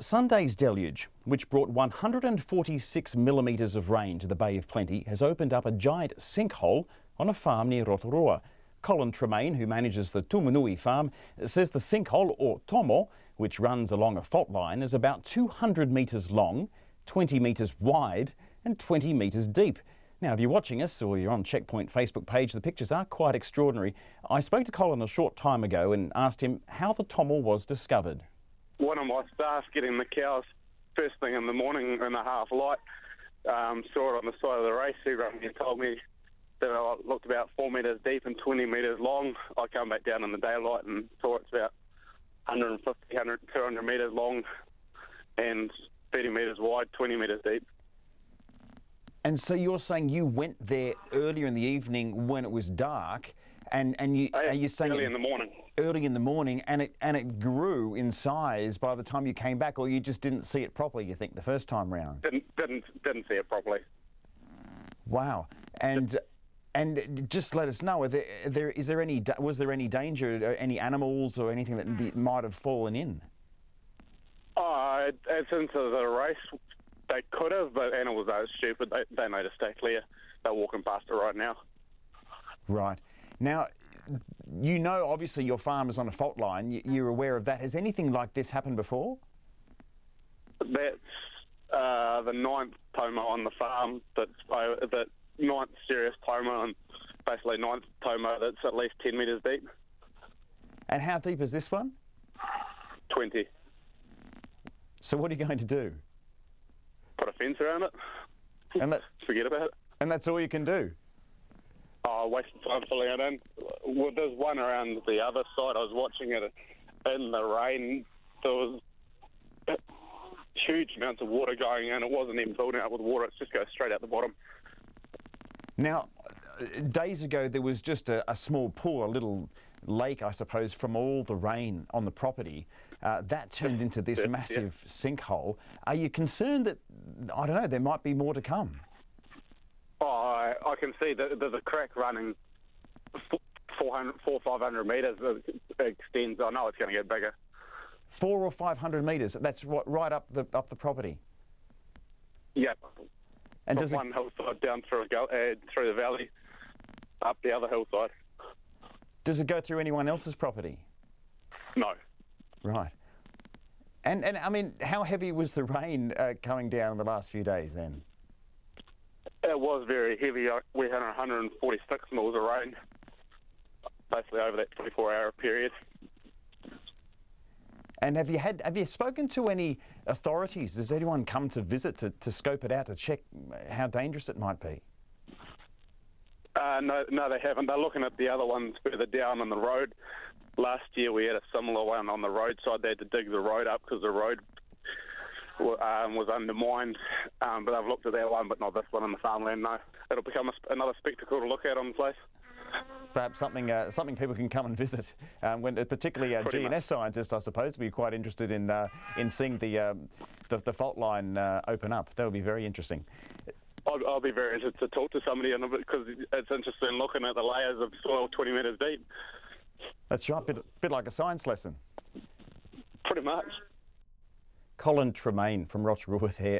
Sunday's deluge, which brought 146 millimetres of rain to the Bay of Plenty, has opened up a giant sinkhole on a farm near Rotorua. Colin Tremain, who manages the Tumunui farm, says the sinkhole, or tomo, which runs along a fault line, is about 200 metres long, 20 metres wide and 20 metres deep. Now, if you're watching us or you're on Checkpoint Facebook page, the pictures are quite extraordinary. I spoke to Colin a short time ago and asked him how the tomo was discovered. One of my staff getting the cows first thing in the morning in the half light, saw it on the side of the race. He rang me and told me that it looked about 4 metres deep and 20 metres long. I come back down in the daylight and saw it's about 150, 200 metres long and 30 metres wide, 20 metres deep. And so you're saying you went there earlier in the evening when it was dark, and are you saying early in the morning? Early in the morning, and it grew in size by the time you came back, or you just didn't see it properly, you think, the first time round? Didn't see it properly. Wow. And just let us know, was there any danger, any animals or anything that might have fallen in? It's into the race. They could have, but animals are stupid. They know to stay clear. They're walking past it right now. Right. Now, you know, obviously your farm is on a fault line. You're aware of that. Has anything like this happened before? That's the 9th tomo on the farm. That's the 9th serious tomo, and basically 9th tomo that's at least 10 metres deep. And how deep is this one? 20. So what are you going to do? Put a fence around it. And forget about it. And that's all you can do? Oh, wasting time filling it in. Well, there's one around the other side. I was watching it in the rain. There was huge amounts of water going in. It wasn't even filled out with water. It's just goes straight out the bottom. Now, days ago there was just a small pool, a little lake, I suppose, from all the rain on the property. That turned into this massive sinkhole. Are you concerned that, I don't know, there might be more to come? Oh, I can see that there's a crack running 400 or 500 metres. It extends. I know it's going to get bigger. 400 or 500 metres. That's what, right up the property. Yeah. And from one hillside down through the valley, up the other hillside. Does it go through anyone else's property? No. Right. And I mean, how heavy was the rain coming down in the last few days then? It was very heavy. We had 146 mils of rain, basically over that 24-hour period. And have you spoken to any authorities? Has anyone come to visit to scope it out, to check how dangerous it might be? No, they haven't. They're looking at the other ones further down on the road. Last year we had a similar one on the roadside. They had to dig the road up because the road was undermined, but they've looked at that one, but not this one in the farmland. No, it'll become another spectacle to look at on the place. Perhaps something people can come and visit. Particularly GNS scientists, I suppose, will be quite interested in seeing the fault line open up. That would be very interesting. I'll be very interested to talk to somebody on it because it's interesting looking at the layers of soil 20 metres deep. That's right, bit like a science lesson. Pretty much. Colin Tremain from Rotorua there.